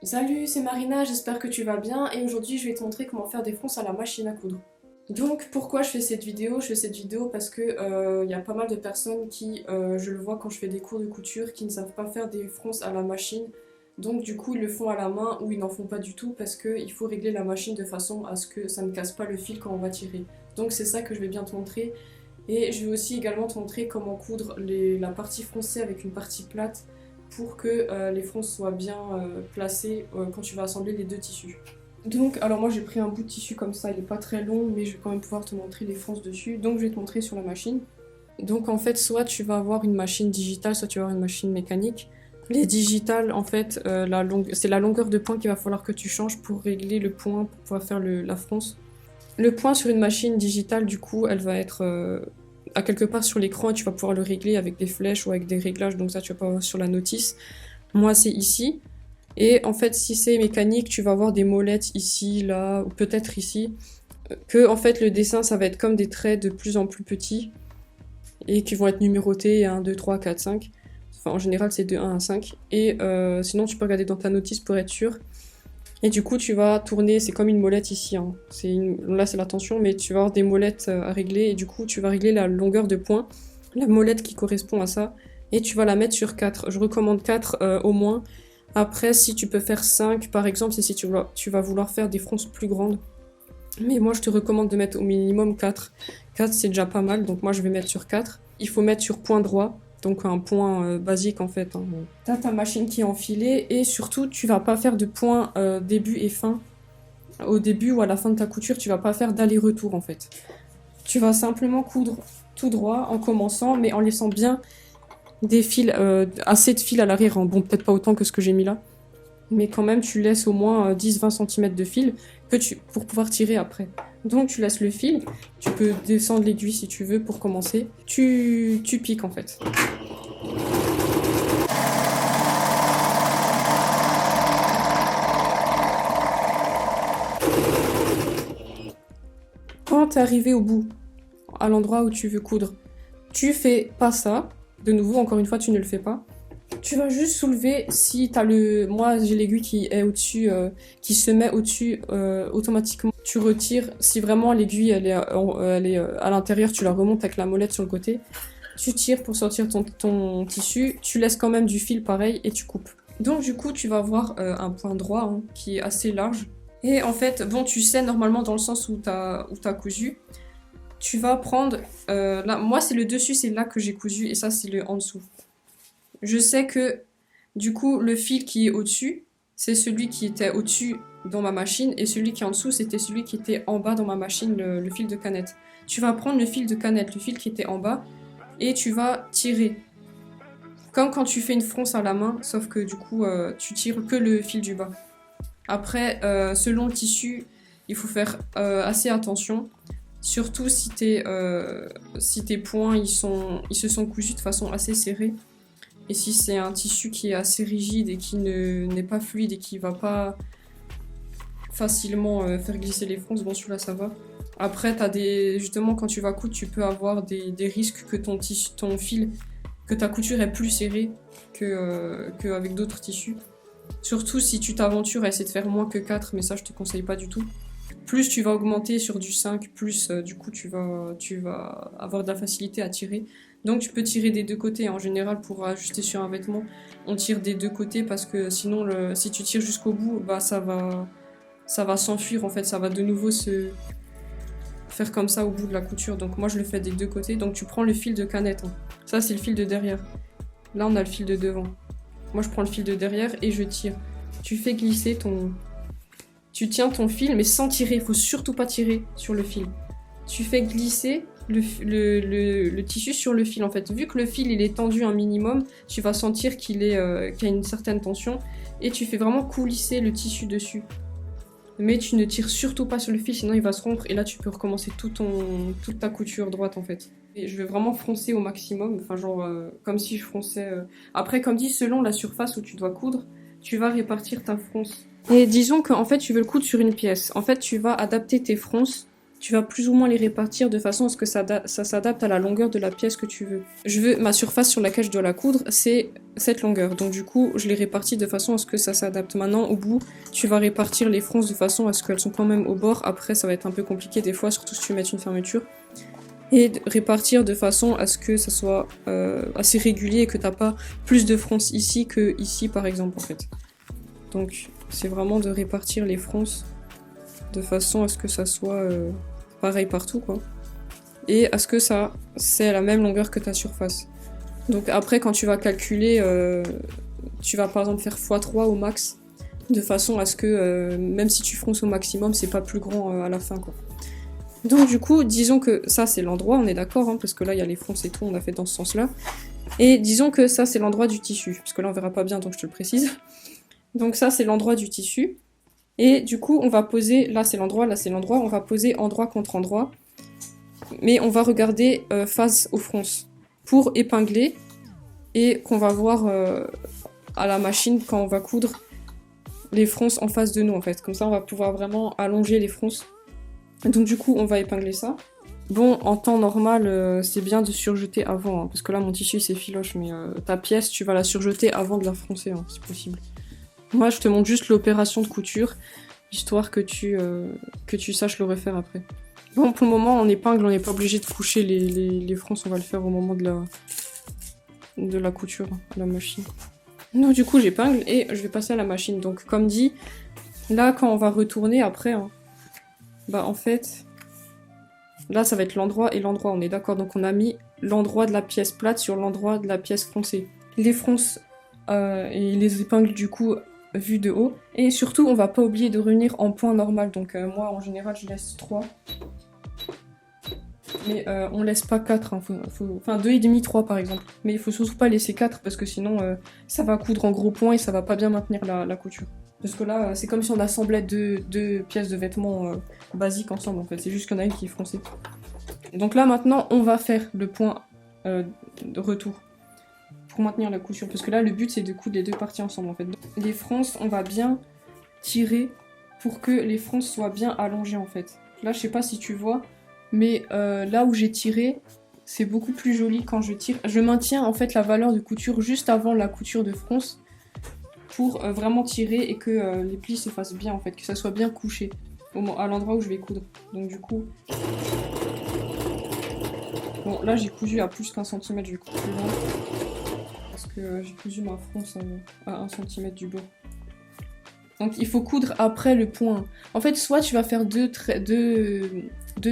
Salut, c'est Marina, j'espère que tu vas bien et aujourd'hui je vais te montrer comment faire des fronces à la machine à coudre. Donc pourquoi je fais cette vidéo? Je fais cette vidéo parce que y a pas mal de personnes qui, je le vois quand je fais des cours de couture, qui ne savent pas faire des fronces à la machine. Donc du coup ils le font à la main ou ils n'en font pas du tout parce qu'il faut régler la machine de façon à ce que ça ne casse pas le fil quand on va tirer. Donc c'est ça que je vais bien te montrer. Et je vais aussi également te montrer comment coudre la partie froncée avec une partie plate pour que les fronces soient bien placées quand tu vas assembler les deux tissus. Donc, alors moi j'ai pris un bout de tissu comme ça, il est pas très long, mais je vais quand même pouvoir te montrer les fronces dessus. Donc je vais te montrer sur la machine. Donc en fait, soit tu vas avoir une machine digitale, soit tu vas avoir une machine mécanique. Les digitales, en fait, c'est la longueur de point qu'il va falloir que tu changes pour régler le point, pour pouvoir faire la fronce. Le point sur une machine digitale, du coup, elle va être à quelque part sur l'écran et tu vas pouvoir le régler avec des flèches ou avec des réglages, donc ça tu vas pas voir sur la notice. Moi c'est ici. Et en fait, si c'est mécanique, tu vas avoir des molettes ici, là, ou peut-être ici. Que en fait, le dessin, ça va être comme des traits de plus en plus petits et qui vont être numérotés 1, 2, 3, 4, 5. Enfin, en général, c'est de 1 à 5. Et sinon, tu peux regarder dans ta notice pour être sûr. Et du coup, tu vas tourner, c'est comme une molette ici. Hein. Là, c'est la tension, mais tu vas avoir des molettes à régler. Et du coup, tu vas régler la longueur de point, la molette qui correspond à ça. Et tu vas la mettre sur 4. Je recommande 4 au moins. Après, si tu peux faire 5, par exemple, c'est si tu vas vouloir faire des fronces plus grandes. Mais moi, je te recommande de mettre au minimum 4. 4, c'est déjà pas mal, donc moi, je vais mettre sur 4. Il faut mettre sur point droit, donc un point basique en fait. Hein. T'as ta machine qui est enfilée, et surtout, tu vas pas faire de point début et fin. Au début ou à la fin de ta couture, tu vas pas faire d'aller-retour en fait. Tu vas simplement coudre tout droit en commençant, mais en laissant bien des fils, assez de fils à l'arrière. Hein. Bon, peut-être pas autant que ce que j'ai mis là. Mais quand même tu laisses au moins 10-20 cm de fil pour pouvoir tirer après. Donc tu laisses le fil, tu peux descendre l'aiguille si tu veux pour commencer. Tu piques en fait. Quand t'es arrivé au bout, à l'endroit où tu veux coudre, tu fais pas ça. De nouveau, encore une fois, tu ne le fais pas. Tu vas juste soulever si t'as le... Moi, j'ai l'aiguille qui est au-dessus, qui se met au-dessus automatiquement. Tu retires. Si vraiment l'aiguille, elle est à l'intérieur, tu la remontes avec la molette sur le côté. Tu tires pour sortir ton tissu. Tu laisses quand même du fil pareil et tu coupes. Donc du coup, tu vas avoir un point droit hein, qui est assez large. Et en fait, bon, tu sais normalement dans le sens où t'as cousu. Tu vas prendre... là, moi, c'est le dessus, c'est là que j'ai cousu et ça, c'est le en dessous. Je sais que du coup, le fil qui est au-dessus, c'est celui qui était au-dessus dans ma machine et celui qui est en dessous, c'était celui qui était en bas dans ma machine, le fil de canette. Tu vas prendre le fil de canette, le fil qui était en bas, et tu vas tirer. Comme quand tu fais une fronce à la main, sauf que du coup, tu tires que le fil du bas. Après, selon le tissu, il faut faire assez attention. Surtout si tes points ils se sont cousus de façon assez serrée. Et si c'est un tissu qui est assez rigide et qui n'est pas fluide et qui va pas facilement faire glisser les fronces, bon celui-là ça va. Après, justement quand tu vas coudre, tu peux avoir des risques que ton fil, que ta couture est plus serrée qu'avec d'autres tissus. Surtout si tu t'aventures à essayer de faire moins que 4, mais ça je te conseille pas du tout. Plus tu vas augmenter sur du 5, plus du coup tu vas avoir de la facilité à tirer. Donc tu peux tirer des deux côtés. En général, pour ajuster sur un vêtement, on tire des deux côtés parce que sinon, si tu tires jusqu'au bout, bah ça va s'enfuir en fait. Ça va de nouveau se faire comme ça au bout de la couture. Donc moi je le fais des deux côtés. Donc tu prends le fil de canette. Hein. Ça c'est le fil de derrière. Là on a le fil de devant. Moi je prends le fil de derrière et je tire. Tu fais glisser tu tiens ton fil, mais sans tirer. Il faut surtout pas tirer sur le fil. Tu fais glisser le tissu sur le fil, en fait. Vu que le fil, il est tendu un minimum, tu vas sentir qu'il y a une certaine tension. Et tu fais vraiment coulisser le tissu dessus. Mais tu ne tires surtout pas sur le fil, sinon il va se rompre. Et là, tu peux recommencer toute ta couture droite, en fait. Et je vais vraiment froncer au maximum. Enfin, genre, comme si je fronçais... Après, comme dit, selon la surface où tu dois coudre, tu vas répartir ta fronce. Et disons qu'en fait, tu veux le coudre sur une pièce. En fait, tu vas adapter tes fronces tu vas plus ou moins les répartir de façon à ce que ça s'adapte à la longueur de la pièce que tu veux. Ma surface sur laquelle je dois la coudre, c'est cette longueur. Donc du coup, je les répartis de façon à ce que ça s'adapte. Maintenant, au bout, tu vas répartir les fronces de façon à ce qu'elles sont quand même au bord. Après, ça va être un peu compliqué des fois, surtout si tu veux mettre une fermeture. Et répartir de façon à ce que ça soit assez régulier et que t'as pas plus de fronces ici que ici, par exemple, en fait. Donc, c'est vraiment de répartir les fronces de façon à ce que ça soit pareil partout, quoi. Et à ce que ça, c'est la même longueur que ta surface. Donc après, quand tu vas calculer, tu vas par exemple faire x3 au max, de façon à ce que, même si tu fronces au maximum, c'est pas plus grand à la fin, quoi. Donc du coup, disons que ça c'est l'endroit, on est d'accord, hein, parce que là il y a les fronces et tout, on a fait dans ce sens-là. Et disons que ça c'est l'endroit du tissu, parce que là on verra pas bien, donc je te le précise. Donc ça c'est l'endroit du tissu. Et du coup, on va poser, là c'est l'endroit, on va poser endroit contre endroit. Mais on va regarder face aux fronces pour épingler et qu'on va voir à la machine quand on va coudre les fronces en face de nous en fait. Comme ça, on va pouvoir vraiment allonger les fronces. Donc du coup, on va épingler ça. Bon, en temps normal, c'est bien de surjeter avant, hein, parce que là mon tissu c'est filoche, mais ta pièce, tu vas la surjeter avant de la froncer, hein, si possible. Moi, je te montre juste l'opération de couture, histoire que tu saches le refaire après. Bon, pour le moment, en épingle, on n'est pas obligé de coucher les fronces, on va le faire au moment de la couture à la machine. Donc du coup, j'épingle et je vais passer à la machine. Donc comme dit, là, quand on va retourner après, hein, bah en fait, là, ça va être l'endroit et l'endroit, on est d'accord. Donc on a mis l'endroit de la pièce plate sur l'endroit de la pièce froncée. Les fronces et les épingles, du coup, vues de haut. Et surtout, on va pas oublier de revenir en point normal. Donc moi, en général, je laisse 3. Mais on laisse pas 4, hein. Enfin 2,5, 3 par exemple. Mais il faut surtout pas laisser 4 parce que sinon ça va coudre en gros points et ça va pas bien maintenir la couture. Parce que là, c'est comme si on assemblait deux pièces de vêtements basiques ensemble en fait. C'est juste qu'il y en a une qui est froncée. Donc là maintenant, on va faire le point de retour pour maintenir la couture. Parce que là, le but c'est de coudre les deux parties ensemble en fait. Les fronces, on va bien tirer pour que les fronces soient bien allongées en fait. Là, je sais pas si tu vois. Mais là où j'ai tiré, c'est beaucoup plus joli quand je tire. Je maintiens en fait la valeur de couture juste avant la couture de fronce pour vraiment tirer et que les plis se fassent bien en fait, que ça soit bien couché à l'endroit où je vais coudre. Donc du coup... Bon là j'ai cousu à plus qu'1 cm, je vais coudre plus loin. Parce que j'ai cousu ma fronce à 1 cm du bord. Donc il faut coudre après le point. En fait, soit tu vas faire deux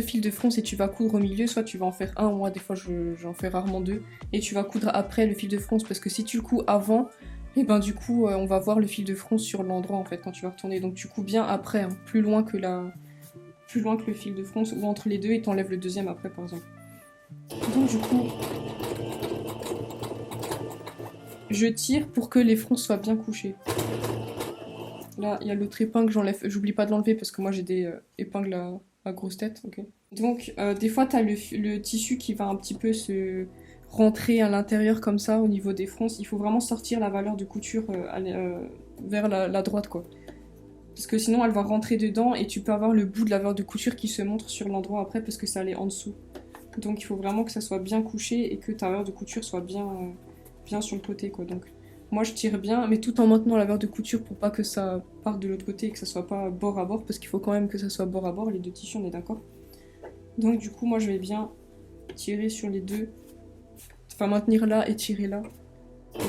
fils de fronce et tu vas coudre au milieu, soit tu vas en faire un. Moi, des fois, j'en fais rarement 2. Et tu vas coudre après le fil de fronce, parce que si tu le couds avant, et ben du coup, on va voir le fil de fronce sur l'endroit, en fait, quand tu vas retourner. Donc tu couds bien après, hein, plus loin que le fil de fronce, ou entre les deux, et t'enlèves le deuxième après, par exemple. Donc du coup, je tire pour que les fronces soient bien couchées. Là, il y a l'autre épingle, j'oublie pas de l'enlever parce que moi j'ai des épingles à grosse tête, ok. Donc, des fois, t'as le tissu qui va un petit peu se rentrer à l'intérieur comme ça, au niveau des fronces. Il faut vraiment sortir la valeur de couture vers la droite, quoi. Parce que sinon, elle va rentrer dedans et tu peux avoir le bout de la valeur de couture qui se montre sur l'endroit après parce que ça allait en dessous. Donc, il faut vraiment que ça soit bien couché et que ta valeur de couture soit bien sur le côté, quoi. Donc, moi je tire bien, mais tout en maintenant la valeur de couture pour pas que ça parte de l'autre côté et que ça soit pas bord à bord, parce qu'il faut quand même que ça soit bord à bord, les deux tissus, on est d'accord. Donc du coup, moi je vais bien tirer sur les deux, enfin maintenir là et tirer là. Je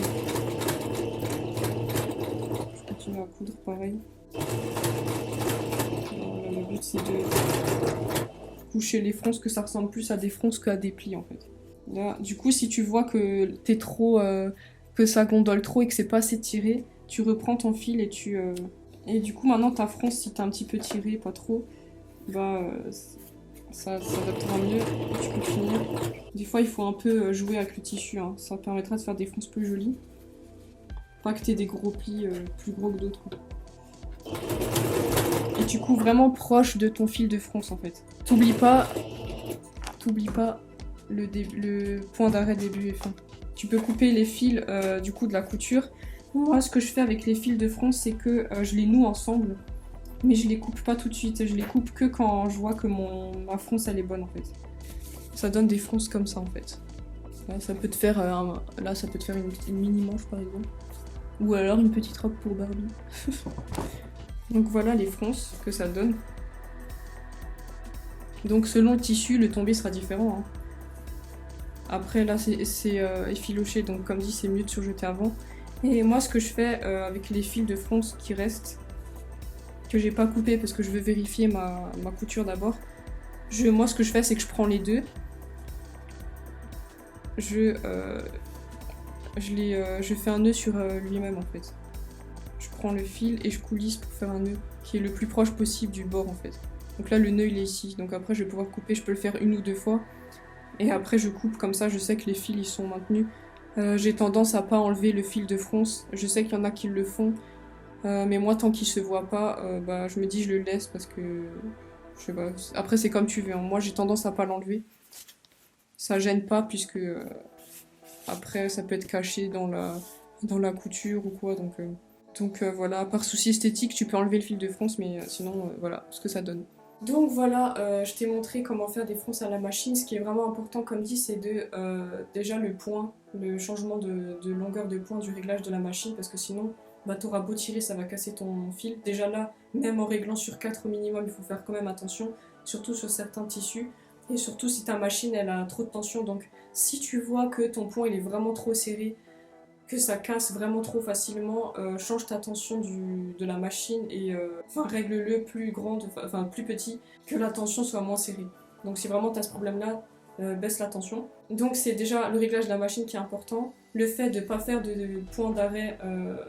continue à coudre pareil. Voilà, le but c'est de coucher les fronces, que ça ressemble plus à des fronces qu'à des plis en fait. Là, du coup, si tu vois que t'es trop... que ça gondole trop et que c'est pas assez tiré, tu reprends ton fil et et du coup maintenant ta fronce, si t'as un petit peu tiré, pas trop, bah ça s'adaptera mieux et tu peux finir. Des fois il faut un peu jouer avec le tissu, hein. Ça permettra de faire des fronces plus jolies. Pas que t'aies des gros plis plus gros que d'autres. Et tu couds vraiment proche de ton fil de fronce en fait. T'oublies pas le point d'arrêt début et fin. Tu peux couper les fils du coup de la couture. Moi, ce que je fais avec les fils de fronce, c'est que je les noue ensemble Mais je les coupe pas tout de suite, je les coupe que quand je vois que ma fronce elle est bonne en fait. Ça donne des fronces comme ça en fait. Là, ça peut te faire, là, ça peut te faire une mini manche par exemple. Ou alors une petite robe pour Barbie. Donc voilà les fronces que ça donne. Donc selon le tissu, le tombé sera différent. Hein. Après là c'est effiloché, donc comme dit c'est mieux de surjeter avant. Et moi ce que je fais avec les fils de fronce qui restent, que j'ai pas coupé parce que je veux vérifier ma couture d'abord. Moi ce que je fais c'est que je prends les deux. Je fais un nœud sur lui-même en fait. Je prends le fil et je coulisse pour faire un nœud qui est le plus proche possible du bord en fait. Donc là le nœud il est ici, donc après je vais pouvoir couper, je peux le faire une ou deux fois. Et après je coupe comme ça, je sais que les fils ils sont maintenus. J'ai tendance à pas enlever le fil de fronce, je sais qu'il y en a qui le font. Mais moi tant qu'il se voit pas, bah, je me dis je le laisse parce que... Je sais pas, après c'est comme tu veux, hein. Moi j'ai tendance à pas l'enlever. Ça gêne pas puisque après ça peut être caché dans la couture ou quoi donc voilà, par souci esthétique tu peux enlever le fil de fronce mais sinon voilà ce que ça donne. Donc voilà, je t'ai montré comment faire des fronces à la machine. Ce qui est vraiment important comme dit c'est de déjà le point, le changement de longueur de point du réglage de la machine parce que sinon bah, t'auras beau tirer ça va casser ton fil. Déjà là, même en réglant sur 4 au minimum il faut faire quand même attention, surtout sur certains tissus. Et surtout si ta machine elle a trop de tension, donc si tu vois que ton point il est vraiment trop serré, que ça casse vraiment trop facilement, change ta tension de la machine et règle-le plus grande, enfin plus petit, que la tension soit moins serrée. Donc si vraiment tu as ce problème-là, baisse la tension. Donc c'est déjà le réglage de la machine qui est important, le fait de ne pas faire de point d'arrêt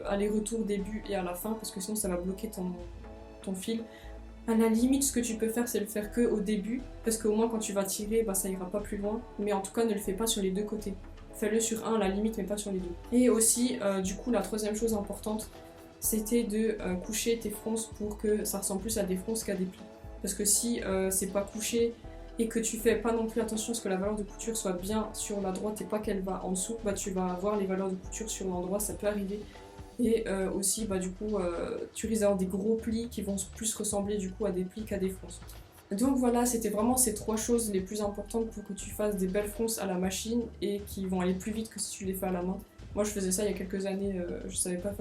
aller-retour début et à la fin, parce que sinon ça va bloquer ton fil. À la limite, ce que tu peux faire, c'est le faire que au début, parce qu'au moins quand tu vas tirer, bah, ça ira pas plus loin. Mais en tout cas, ne le fais pas sur les deux côtés. Fais-le sur un à la limite, mais pas sur les deux. Et aussi, du coup, la troisième chose importante, c'était de coucher tes fronces pour que ça ressemble plus à des fronces qu'à des plis. Parce que si c'est pas couché et que tu fais pas non plus attention à ce que la valeur de couture soit bien sur la droite et pas qu'elle va en dessous, bah tu vas avoir les valeurs de couture sur l'endroit, ça peut arriver. Et aussi, bah, du coup, tu risques d'avoir des gros plis qui vont plus ressembler du coup à des plis qu'à des fronces. Donc voilà, c'était vraiment ces trois choses les plus importantes pour que tu fasses des belles fronces à la machine et qui vont aller plus vite que si tu les fais à la main. Moi je faisais ça il y a quelques années, je savais pas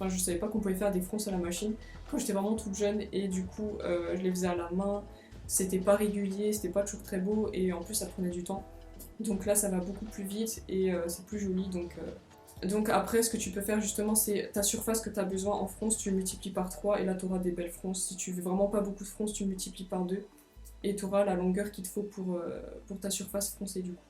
je savais pas qu'on pouvait faire des fronces à la machine quand j'étais vraiment toute jeune et du coup je les faisais à la main, c'était pas régulier, c'était pas toujours très beau et en plus ça prenait du temps. Donc là ça va beaucoup plus vite et c'est plus joli donc après, ce que tu peux faire justement, c'est ta surface que tu as besoin en fronce, tu le multiplies par 3 et là tu auras des belles fronces. Si tu veux vraiment pas beaucoup de fronces, tu le multiplies par 2 et tu auras la longueur qu'il te faut pour ta surface froncée du coup.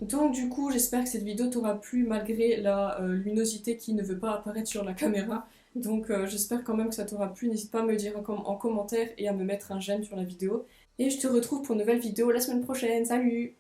Donc du coup, j'espère que cette vidéo t'aura plu malgré la luminosité qui ne veut pas apparaître sur la caméra. Donc j'espère quand même que ça t'aura plu. N'hésite pas à me le dire en commentaire et à me mettre un j'aime sur la vidéo. Et je te retrouve pour une nouvelle vidéo la semaine prochaine. Salut!